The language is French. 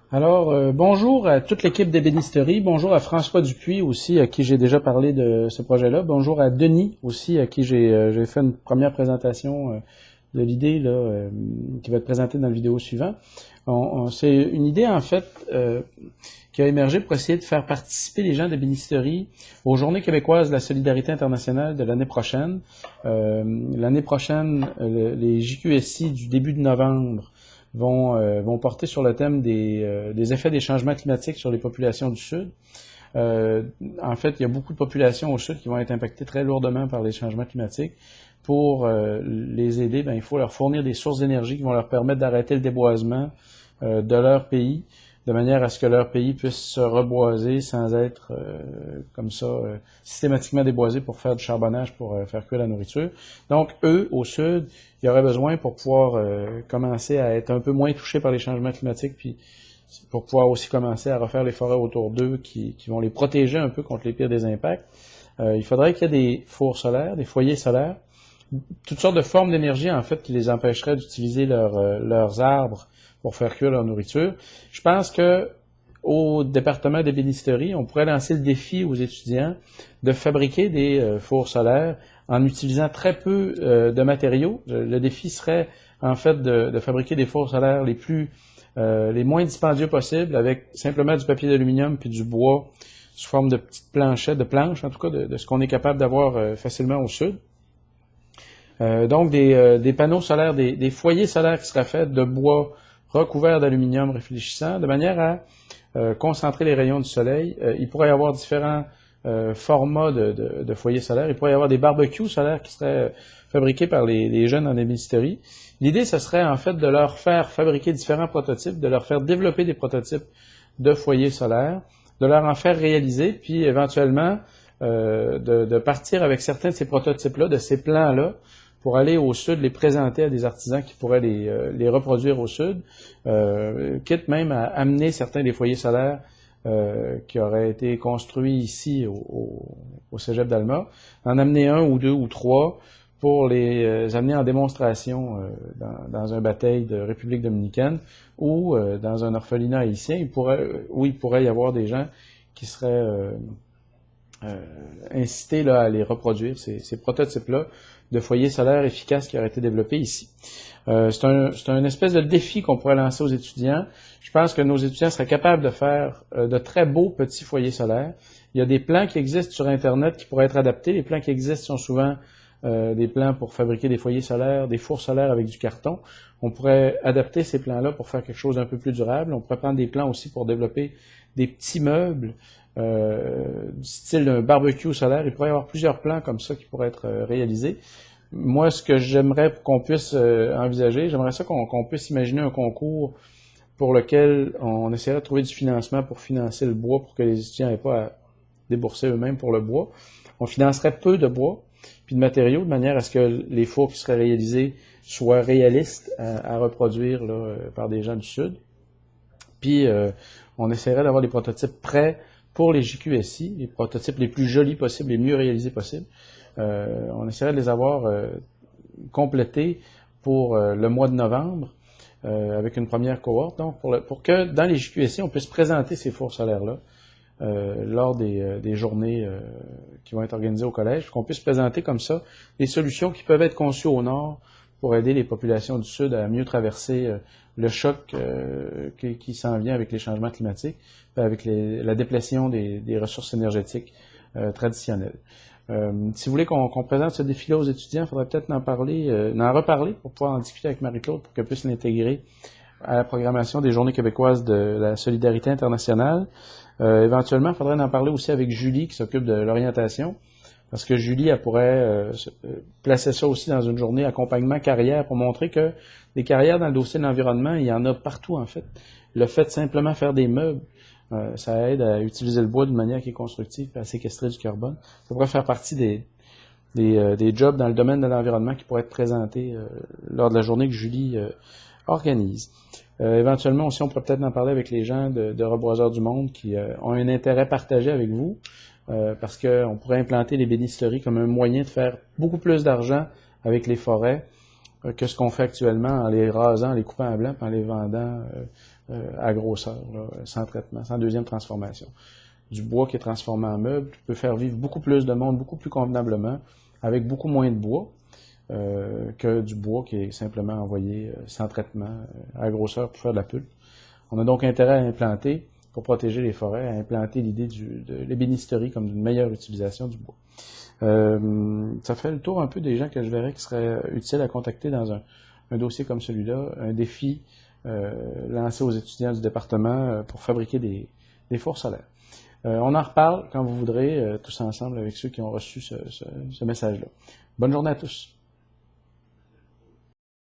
Alors, bonjour à toute l'équipe d'ébénisterie, bonjour à François Dupuis aussi, à qui j'ai déjà parlé de ce projet-là, bonjour à Denis aussi, à qui j'ai fait une première présentation de l'idée là, qui va être présentée dans la vidéo suivante. C'est une idée en fait qui a émergé pour essayer de faire participer les gens d'ébénisterie aux Journées québécoises de la solidarité internationale de l'année prochaine. L'année prochaine, les JQSI du début de novembre vont porter sur le thème des effets des changements climatiques sur les populations du Sud. En fait, il y a beaucoup de populations au Sud qui vont être impactées très lourdement par les changements climatiques. Pour les aider, il faut leur fournir des sources d'énergie qui vont leur permettre d'arrêter le déboisement de leur pays, de manière à ce que leur pays puisse se reboiser sans être comme ça systématiquement déboisé pour faire du charbonnage, pour faire cuire la nourriture. Donc, eux, au Sud, il y aurait besoin pour pouvoir commencer à être un peu moins touchés par les changements climatiques, puis pour pouvoir aussi commencer à refaire les forêts autour d'eux qui vont les protéger un peu contre les pires des impacts. Il faudrait qu'il y ait des fours solaires, des foyers solaires, toutes sortes de formes d'énergie, en fait, qui les empêcheraient d'utiliser leurs arbres pour faire cuire leur nourriture. Je pense que au département d'ébénisterie, on pourrait lancer le défi aux étudiants de fabriquer des fours solaires en utilisant très peu de matériaux. Le défi serait, en fait, de fabriquer des fours solaires les moins dispendieux possibles, avec simplement du papier d'aluminium puis du bois sous forme de petites planchettes, de planches, en tout cas, de ce qu'on est capable d'avoir facilement au sud. Donc, des panneaux solaires, des foyers solaires qui seraient faits de bois recouvert d'aluminium réfléchissant, de manière à concentrer les rayons du soleil. Il pourrait y avoir différents formats de foyers solaires. Il pourrait y avoir des barbecues solaires qui seraient fabriqués par les jeunes en ébénisterie. L'idée, ce serait en fait de leur faire fabriquer différents prototypes, de leur faire développer des prototypes de foyers solaires, de leur en faire réaliser, puis éventuellement de partir avec certains de ces prototypes-là, de ces plans-là, pour aller au sud, les présenter à des artisans qui pourraient les reproduire au sud, quitte même à amener certains des foyers solaires qui auraient été construits ici au Cégep d'Alma, en amener un ou deux ou trois pour les amener en démonstration dans un bataille de République dominicaine ou dans un orphelinat haïtien, où il pourrait y avoir des gens qui seraient incités là, à les reproduire, ces prototypes-là de foyers solaires efficaces qui auraient été développés ici. C'est un espèce de défi qu'on pourrait lancer aux étudiants. Je pense que nos étudiants seraient capables de faire de très beaux petits foyers solaires. Il y a des plans qui existent sur Internet qui pourraient être adaptés. Les plans qui existent sont souvent des plans pour fabriquer des foyers solaires, des fours solaires avec du carton. On pourrait adapter ces plans-là pour faire quelque chose d'un peu plus durable. On pourrait prendre des plans aussi pour développer des petits meubles du style d'un barbecue solaire. Il pourrait y avoir plusieurs plans comme ça qui pourraient être réalisés. Moi, ce que j'aimerais qu'on puisse envisager, j'aimerais ça qu'on puisse imaginer un concours pour lequel on essaierait de trouver du financement pour financer le bois pour que les étudiants n'aient pas à débourser eux-mêmes pour le bois. On financerait peu de bois puis de matériaux de manière à ce que les fours qui seraient réalisés soient réalistes à reproduire là, par des gens du Sud. Puis on essaierait d'avoir des prototypes prêts pour les JQSI, les prototypes les plus jolis possibles, les mieux réalisés possibles. On essaierait de les avoir complétés pour le mois de novembre avec une première cohorte, donc pour que dans les JQSI, on puisse présenter ces fours solaires-là lors des journées qui vont être organisées au collège, qu'on puisse présenter comme ça des solutions qui peuvent être conçues au nord pour aider les populations du Sud à mieux traverser le choc qui s'en vient avec les changements climatiques, avec la déplétion des ressources énergétiques traditionnelles. Si vous voulez qu'on présente ce défi-là aux étudiants, il faudrait peut-être en reparler pour pouvoir en discuter avec Marie-Claude pour qu'elle puisse l'intégrer à la programmation des Journées québécoises de la solidarité internationale. Éventuellement, il faudrait en parler aussi avec Julie qui s'occupe de l'orientation, parce que Julie, elle pourrait placer ça aussi dans une journée accompagnement carrière pour montrer que des carrières dans le dossier de l'environnement, il y en a partout en fait. Le fait de simplement faire des meubles, ça aide à utiliser le bois d'une manière qui est constructive et à séquestrer du carbone. Ça pourrait faire partie des jobs dans le domaine de l'environnement qui pourraient être présentés lors de la journée que Julie organise. Éventuellement aussi, on pourrait peut-être en parler avec les gens de Reboiseurs du Monde qui ont un intérêt partagé avec vous, parce qu'on pourrait implanter l'ébénisterie comme un moyen de faire beaucoup plus d'argent avec les forêts que ce qu'on fait actuellement en les rasant, en les coupant à blanc, puis en les vendant à grosseur, là, sans traitement, sans deuxième transformation. Du bois qui est transformé en meuble peut faire vivre beaucoup plus de monde, beaucoup plus convenablement, avec beaucoup moins de bois que du bois qui est simplement envoyé sans traitement à grosseur pour faire de la pulpe. On a donc intérêt à implanter, pour protéger les forêts, à implanter l'idée de l'ébénisterie comme une meilleure utilisation du bois. Ça fait le tour un peu des gens que je verrais qui seraient utiles à contacter dans un dossier comme celui-là, un défi lancé aux étudiants du département pour fabriquer des fours solaires. On en reparle quand vous voudrez, tous ensemble avec ceux qui ont reçu ce message-là. Bonne journée à tous.